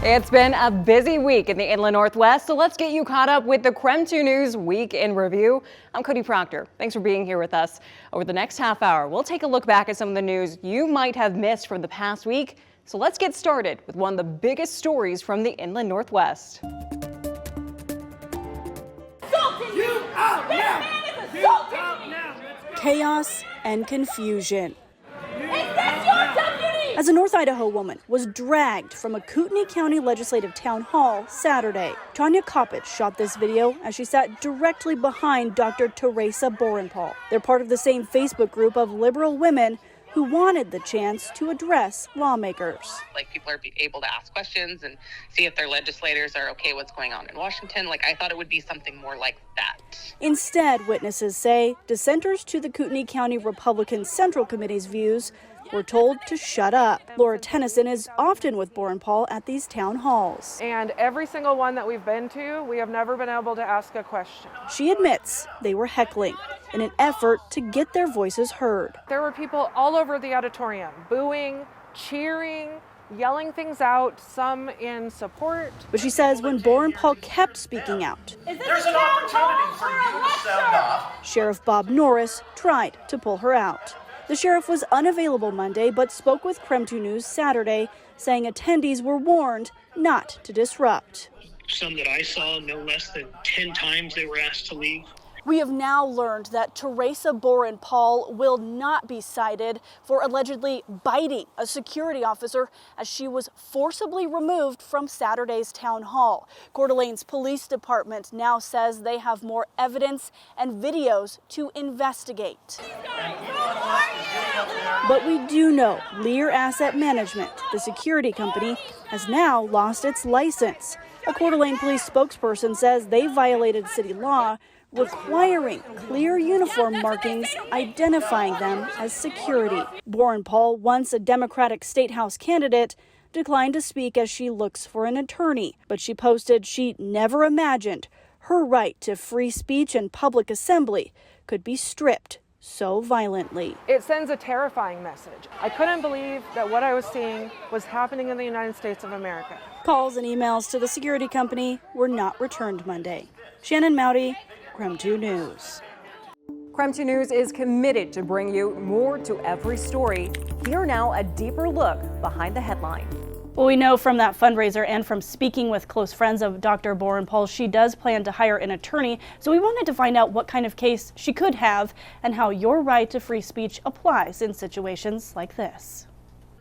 It's been a busy week in the Inland Northwest, so let's get you caught up with the KREM 2 News Week in Review. I'm Cody Proctor. Thanks for being here with us. Over the next half hour, we'll take a look back at some of the news you might have missed from the past week. So let's get started with one of the biggest stories from the Inland Northwest. Chaos and confusion. As a North Idaho woman was dragged from a Kootenai County Legislative Town Hall Saturday. Tanya Coppage shot this video as she sat directly behind Dr. Teresa Borenpaul. They're part of the same Facebook group of liberal women who wanted the chance to address lawmakers. Like, people are able to ask questions and see if their legislators are okay what's going on in Washington. Like, I thought it would be something more like that. Instead, witnesses say dissenters to the Kootenai County Republican Central Committee's views were told to shut up. Laura Tennyson is often with Borenpaul at these town halls. And every single one that we've been to, we have never been able to ask a question. She admits they were heckling in an effort to get their voices heard. There were people all over the auditorium, booing, cheering, yelling things out, some in support. But she says when Borenpaul kept speaking out, there's an opportunity for you to sound off. Sheriff Bob Norris tried to pull her out. The sheriff was unavailable Monday, but spoke with KREM 2 News Saturday, saying attendees were warned not to disrupt. Some that I saw, no less than 10 times they were asked to leave. We have now learned that Teresa Borenpaul will not be cited for allegedly biting a security officer as she was forcibly removed from Saturday's town hall. Coeur d'Alene's police department now says they have more evidence and videos to investigate. But we do know Lear Asset Management, the security company, has now lost its license. A Coeur d'Alene police spokesperson says they violated city law requiring clear uniform markings identifying them as security. Borenpaul, once a Democratic State House candidate, declined to speak as she looks for an attorney, but she posted she never imagined her right to free speech and public assembly could be stripped so violently. It sends a terrifying message. I couldn't believe that what I was seeing was happening in the United States of America. Calls and emails to the security company were not returned Monday. Shannon Mowdy, KREM 2 News. KREM 2 News is committed to bring you more to every story. Here now, a deeper look behind the headline. Well, we know from that fundraiser and from speaking with close friends of Dr. Borenpaul, she does plan to hire an attorney. So we wanted to find out what kind of case she could have and how your right to free speech applies in situations like this.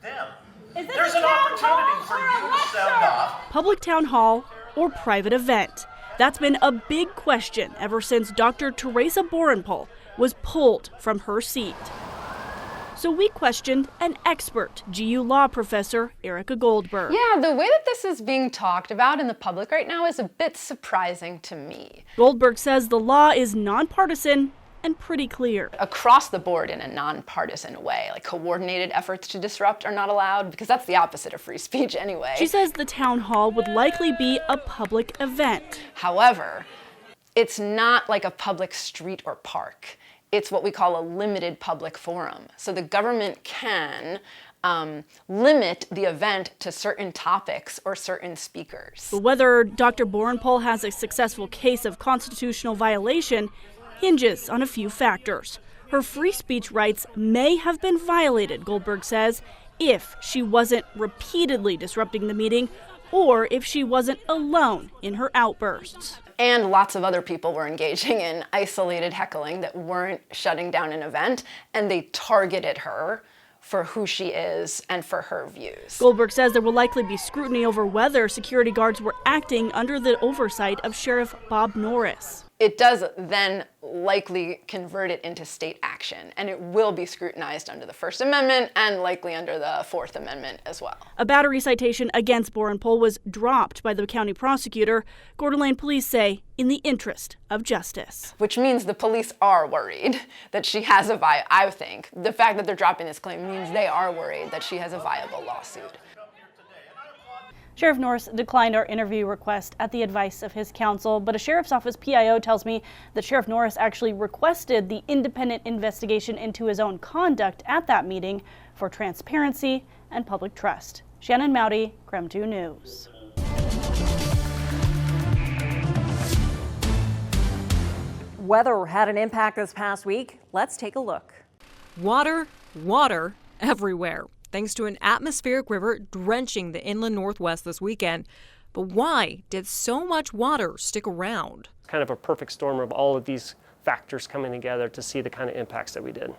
There's an opportunity for you to sound off. Public town hall or private event? That's been a big question ever since Dr. Teresa Borenpaul was pulled from her seat. So we questioned an expert, GU law professor Erica Goldberg. Yeah, the way that this is being talked about in the public right now is a bit surprising to me. Goldberg says the law is nonpartisan and pretty clear. Across the board in a nonpartisan way, like coordinated efforts to disrupt are not allowed because that's the opposite of free speech anyway. She says the town hall would likely be a public event. However, it's not like a public street or park. It's what we call a limited public forum. So the government can limit the event to certain topics or certain speakers. But whether Dr. Borenpaul has a successful case of constitutional violation hinges on a few factors. Her free speech rights may have been violated, Goldberg says, if she wasn't repeatedly disrupting the meeting or if she wasn't alone in her outbursts. And lots of other people were engaging in isolated heckling that weren't shutting down an event, and they targeted her for who she is and for her views. Goldberg says there will likely be scrutiny over whether security guards were acting under the oversight of Sheriff Bob Norris. It does then likely convert it into state action, and it will be scrutinized under the First Amendment and likely under the Fourth Amendment as well. A battery citation against Borenpaul was dropped by the county prosecutor. Coeur d'Alene police say in the interest of justice. Which means the police are worried that she has I think the fact that they're dropping this claim means they are worried that she has a viable lawsuit. Sheriff Norris declined our interview request at the advice of his counsel, but a sheriff's office PIO tells me that Sheriff Norris actually requested the independent investigation into his own conduct at that meeting for transparency and public trust. Shannon Mowdy, KREM 2 News. weather had an impact this past week? Let's take a look. Water everywhere, thanks to an atmospheric river drenching the inland Northwest this weekend. But why did so much water stick around? Kind of a perfect storm of all of these factors coming together to see the kind of impacts that we did.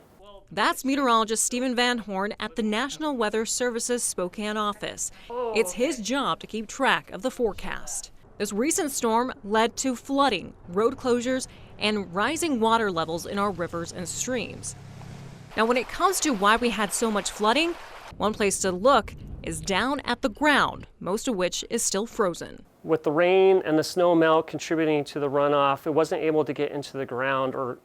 That's meteorologist Stephen Van Horn at the National Weather Service's Spokane office. It's his job to keep track of the forecast. This recent storm led to flooding, road closures, and rising water levels in our rivers and streams. Now, when it comes to why we had so much flooding, one place to look is down at the ground, most of which is still frozen. With the rain and the snow melt contributing to the runoff, it wasn't able to get into the ground or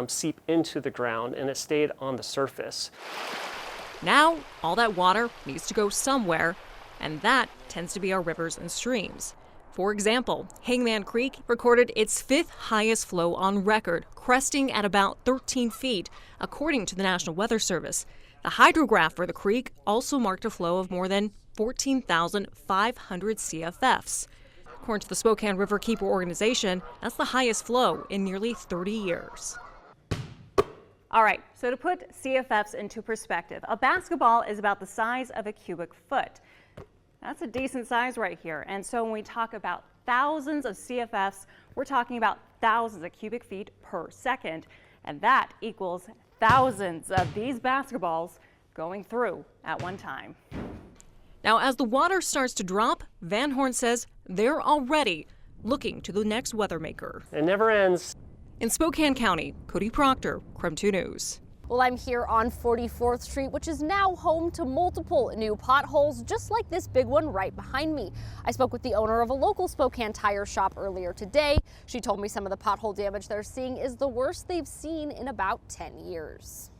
seep into the ground, and it stayed on the surface. Now, all that water needs to go somewhere, and that tends to be our rivers and streams. For example, Hangman Creek recorded its 5th highest flow on record, cresting at about 13 feet, according to the National Weather Service. The hydrograph for the creek also marked a flow of more than 14,500 CFFs. According to the Spokane River Keeper Organization, that's the highest flow in nearly 30 years. All right, so to put CFFs into perspective, a basketball is about the size of a cubic foot. That's a decent size right here. And so when we talk about thousands of CFFs, we're talking about thousands of cubic feet per second. And that equals thousands of these basketballs going through at one time. Now, as the water starts to drop, Van Horn says they're already looking to the next weather maker. It never ends. In Spokane County, Cody Proctor, KREM 2 News. Well, I'm here on 44th Street, which is now home to multiple new potholes, just like this big one right behind me. I spoke with the owner of a local Spokane tire shop earlier today. She told me some of the pothole damage they're seeing is the worst they've seen in about 10 years.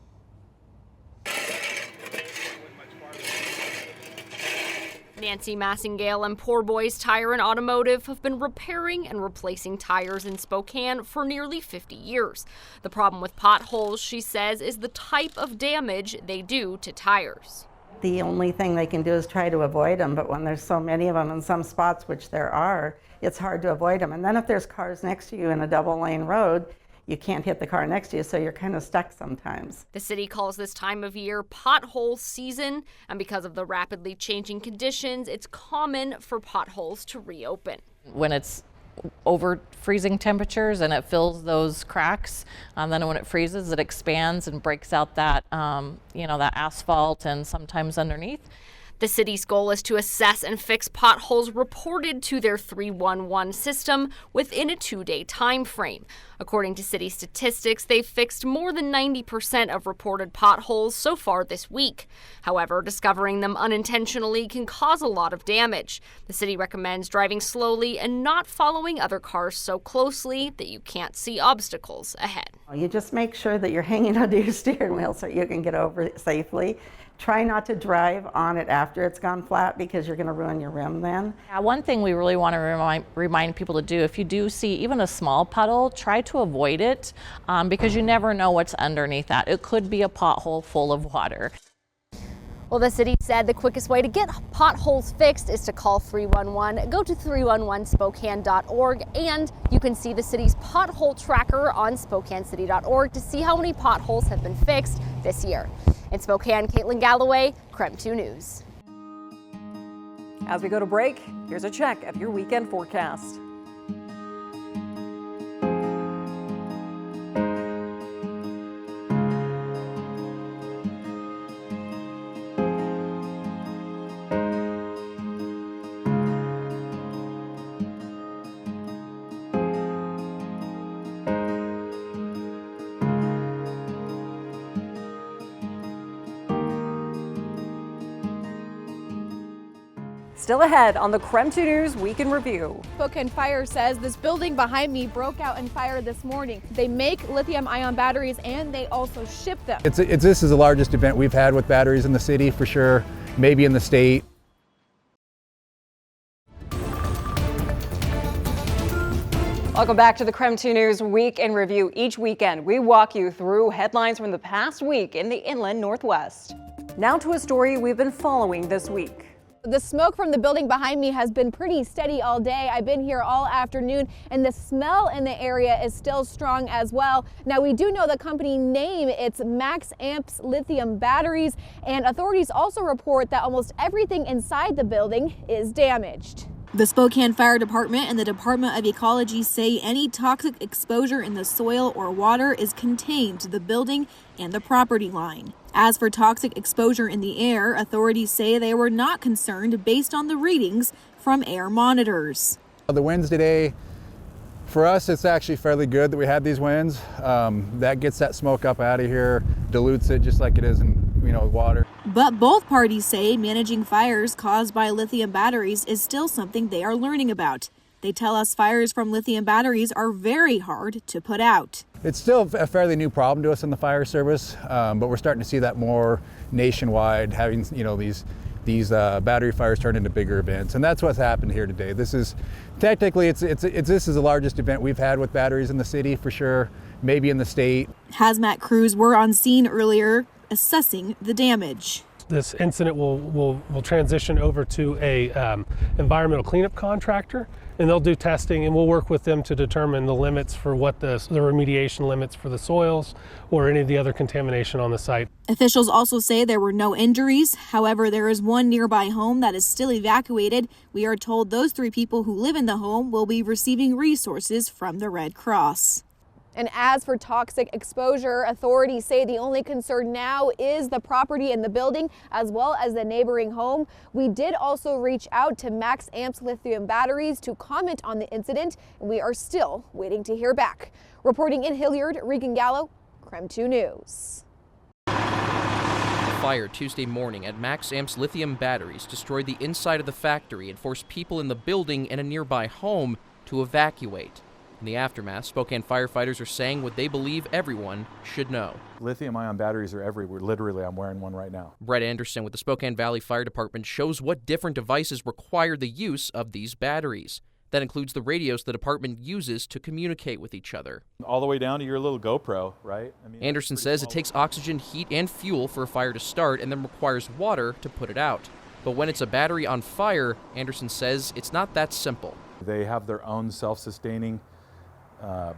Nancy Massingale and Poor Boys Tire and Automotive have been repairing and replacing tires in Spokane for nearly 50 years. The problem with potholes, she says, is the type of damage they do to tires. The only thing they can do is try to avoid them, but when there's so many of them in some spots, which there are, it's hard to avoid them. And then if there's cars next to you in a double-lane road, you can't hit the car next to you, so you're kind of stuck sometimes. The city calls this time of year pothole season, and because of the rapidly changing conditions, it's common for potholes to reopen. When it's over freezing temperatures and it fills those cracks, then when it freezes, it expands and breaks out that, that asphalt and sometimes underneath. The city's goal is to assess and fix potholes reported to their 311 system within a 2-day time frame. According to city statistics, they've fixed more than 90% of reported potholes so far this week. However, discovering them unintentionally can cause a lot of damage. The city recommends driving slowly and not following other cars so closely that you can't see obstacles ahead. You just make sure that you're hanging onto your steering wheel so you can get over it safely. Try not to drive on it after it's gone flat because you're going to ruin your rim then. One thing we really want to remind people to do, if you do see even a small puddle, try to avoid it because you never know what's underneath that. It could be a pothole full of water. Well, the city said the quickest way to get potholes fixed is to call 311. Go to 311spokane.org, and you can see the city's pothole tracker on spokanecity.org to see how many potholes have been fixed this year. In Spokane, Caitlin Galloway, KREM 2 News. As we go to break, here's a check of your weekend forecast. Still ahead on the KREM 2 News Week in Review. Spokane Fire says this building behind me broke out in fire this morning. They make lithium-ion batteries and they also ship them. This is the largest event we've had with batteries in the city for sure, maybe in the state. Welcome back to the KREM 2 News Week in Review. Each weekend, we walk you through headlines from the past week in the inland Northwest. Now to a story we've been following this week. The smoke from the building behind me has been pretty steady all day. I've been here all afternoon, and the smell in the area is still strong as well. Now, we do know the company name. It's Max Amps lithium batteries, and authorities also report that almost everything inside the building is damaged. The Spokane Fire Department and the Department of Ecology say any toxic exposure in the soil or water is contained to the building and the property line. As for toxic exposure in the air, authorities say they were not concerned based on the readings from air monitors. The winds today, for us, it's actually fairly good that we had these winds. That gets that smoke up out of here, dilutes it just like it is in water. But both parties say managing fires caused by lithium batteries is still something they are learning about. They tell us fires from lithium batteries are very hard to put out. It's still a fairly new problem to us in the fire service, but we're starting to see that more nationwide, having these battery fires turn into bigger events, and that's what's happened here today. This is technically this is the largest event we've had with batteries in the city for sure, maybe in the state. Hazmat crews were on scene earlier, assessing the damage. This incident will transition over to a environmental cleanup contractor, and they'll do testing, and we'll work with them to determine the limits for what the remediation limits for the soils or any of the other contamination on the site. Officials also say there were no injuries. However, there is one nearby home that is still evacuated. We are told those 3 people who live in the home will be receiving resources from the Red Cross. And as for toxic exposure, authorities say the only concern now is the property in the building as well as the neighboring home. We did also reach out to Max Amps lithium batteries to comment on the incident, and we are still waiting to hear back. Reporting in Hilliard, Regan Gallo, KREM 2 News. A fire Tuesday morning at Max Amps lithium batteries destroyed the inside of the factory and forced people in the building and a nearby home to evacuate. In the aftermath, Spokane firefighters are saying what they believe everyone should know. Lithium-ion batteries are everywhere. Literally, I'm wearing one right now. Brett Anderson with the Spokane Valley Fire Department shows what different devices require the use of these batteries. That includes the radios the department uses to communicate with each other. All the way down to your little GoPro, right? Anderson says it takes oxygen, heat, and fuel for a fire to start and then requires water to put it out. But when it's a battery on fire, Anderson says it's not that simple. They have their own self-sustaining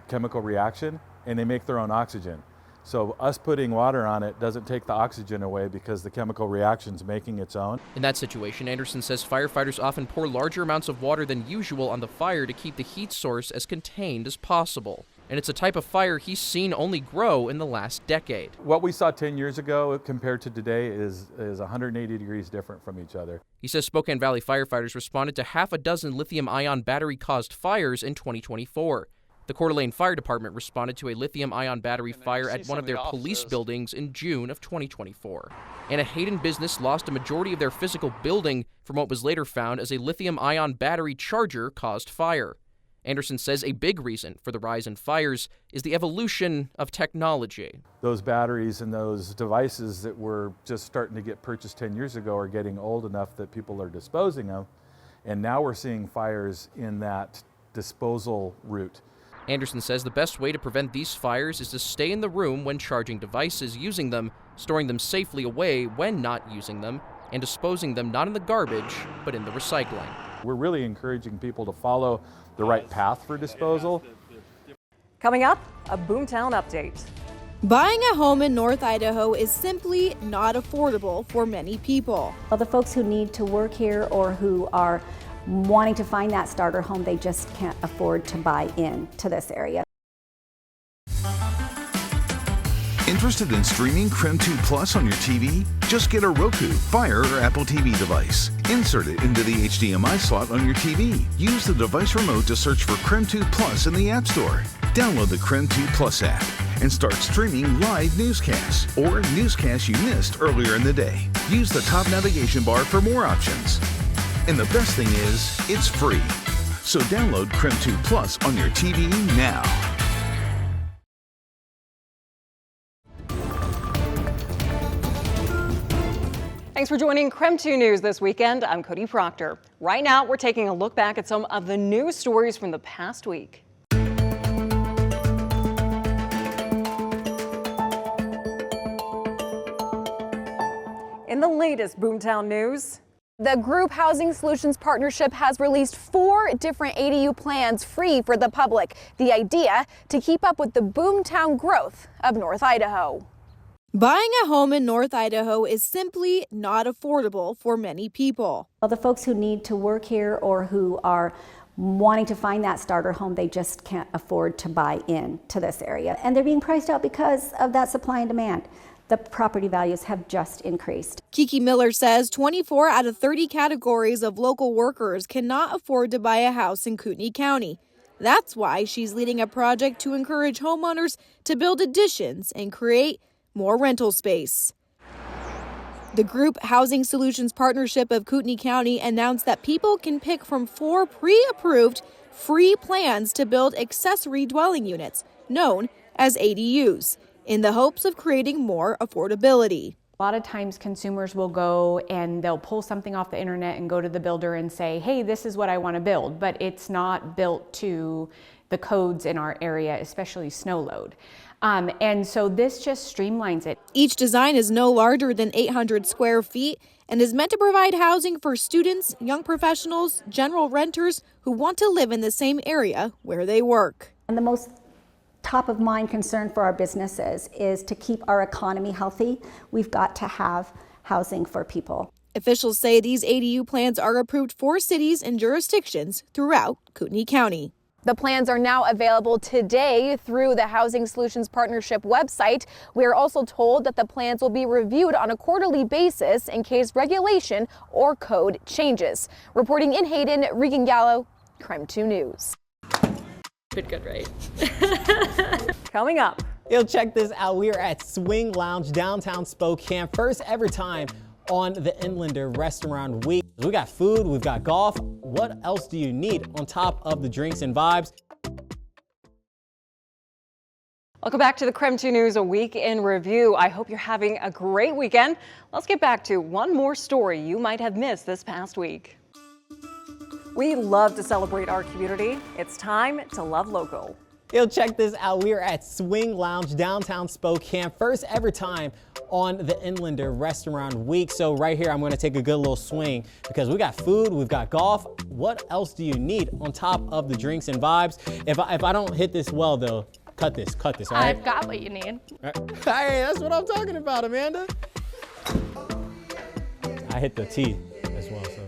chemical reaction, and they make their own oxygen. So us putting water on it doesn't take the oxygen away because the chemical reaction's making its own. In that situation, Anderson says firefighters often pour larger amounts of water than usual on the fire to keep the heat source as contained as possible. And it's a type of fire he's seen only grow in the last decade. What we saw 10 years ago compared to today is 180 degrees different from each other. He says Spokane Valley firefighters responded to half a dozen lithium-ion battery-caused fires in 2024. The Coeur d'Alene Fire Department responded to a lithium-ion battery fire at one of their police buildings in June of 2024. And a Hayden business lost a majority of their physical building from what was later found as a lithium-ion battery charger caused fire. Anderson says a big reason for the rise in fires is the evolution of technology. Those batteries and those devices that were just starting to get purchased 10 years ago are getting old enough that people are disposing of, and now we're seeing fires in that disposal route. Anderson says the best way to prevent these fires is to stay in the room when charging devices using them, storing them safely away when not using them, and disposing them not in the garbage, but in the recycling. We're really encouraging people to follow the right path for disposal. Coming up, a Boomtown update. Buying a home in North Idaho is simply not affordable for many people. Well, the folks who need to work here or who are wanting to find that starter home, they just can't afford to buy into this area. Interested in streaming KREM 2 Plus on your TV? Just get a ROKU, Fire, or Apple TV device. Insert it into the HDMI slot on your TV. Use the device remote to search for KREM 2 Plus in the App Store. Download the KREM 2 Plus app and start streaming live newscasts or newscasts you missed earlier in the day. Use the top navigation bar for more options. And the best thing is, it's free. So download KREM 2 Plus on your TV now. Thanks for joining KREM 2 News this weekend. I'm Cody Proctor. Right now, we're taking a look back at some of the news stories from the past week. In the latest Boomtown news, The Group Housing Solutions Partnership has released 4 different ADU plans free for the public. The idea to keep up with the boomtown growth of North Idaho. Buying a home in North Idaho is simply not affordable for many people. Well, the folks who need to work here or who are wanting to find that starter home, they just can't afford to buy in to this area. And they're being priced out because of that supply and demand. The property values have just increased. Kiki Miller says 24 out of 30 categories of local workers cannot afford to buy a house in Kootenai County. That's why she's leading a project to encourage homeowners to build additions and create more rental space. The Group Housing Solutions Partnership of Kootenai County announced that people can pick from 4 pre-approved free plans to build accessory dwelling units, known as ADUs, in the hopes of creating more affordability. A lot of times consumers will go and they'll pull something off the internet and go to the builder and say, hey, this is what I want to build, but it's not built to the codes in our area, especially snow load. And so this just streamlines it. Each design is no larger than 800 square feet and is meant to provide housing for students, young professionals, general renters who want to live in the same area where they work. And the most top of mind concern for our businesses is to keep our economy healthy. We've got to have housing for people. Officials say these ADU plans are approved for cities and jurisdictions throughout Kootenai County. The plans are now available today through the Housing Solutions Partnership website. We are also told that the plans will be reviewed on a quarterly basis in case regulation or code changes. Reporting in Hayden, Regan Gallo, KREM 2 News. Good, right? Coming up. Yo, check this out. We are at Swing Lounge, downtown Spokane. First ever time on the Inlander Restaurant Week. We got food, we've got golf. What else do you need on top of the drinks and vibes? Welcome back to the KREM 2 News, a week in review. I hope you're having a great weekend. Let's get back to one more story you might have missed this past week. We love to celebrate our community. It's time to love local. Yo, check this out. We are at Swing Lounge, downtown Spokane. First ever time on the Inlander Restaurant Week. So right here, I'm going to take a good little swing because we got food, we've got golf. What else do you need on top of the drinks and vibes? If I don't hit this well, though, cut this, all right? I've got what you need. Right. Hey, that's what I'm talking about, Amanda. I hit the T as well, so.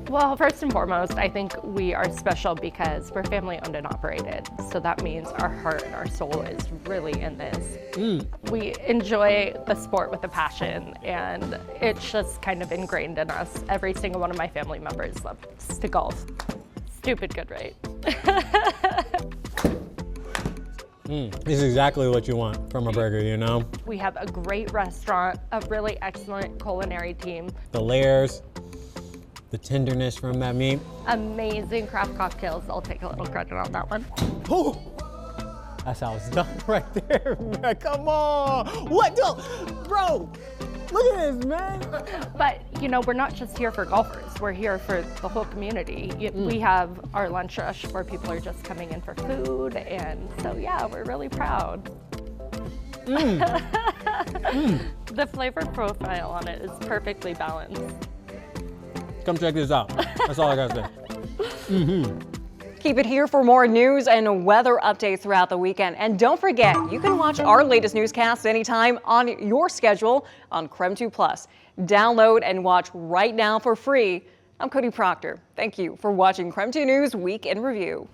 Well, first and foremost, I think we are special because we're family owned and operated. So that means our heart and our soul is really in this. We enjoy the sport with a passion, and it's just kind of ingrained in us. Every single one of my family members loves to golf. Stupid good, right? This is exactly what you want from a burger, you know? We have a great restaurant, a really excellent culinary team. The layers, the tenderness from that meat. Amazing craft cocktails. I'll take a little credit on that one. Ooh, that's how it's done right there, man. Come on. What the? Bro, look at this, man. But, you know, we're not just here for golfers. We're here for the whole community. We have our lunch rush where people are just coming in for food. And so, yeah, we're really proud. The flavor profile on it is perfectly balanced. Come check this out. That's all I gotta say. Keep it here for more news and weather updates throughout the weekend. And don't forget, you can watch our latest newscasts anytime on your schedule on KREM 2 Plus. Download and watch right now for free. I'm Cody Proctor. Thank you for watching KREM 2 News Week in Review.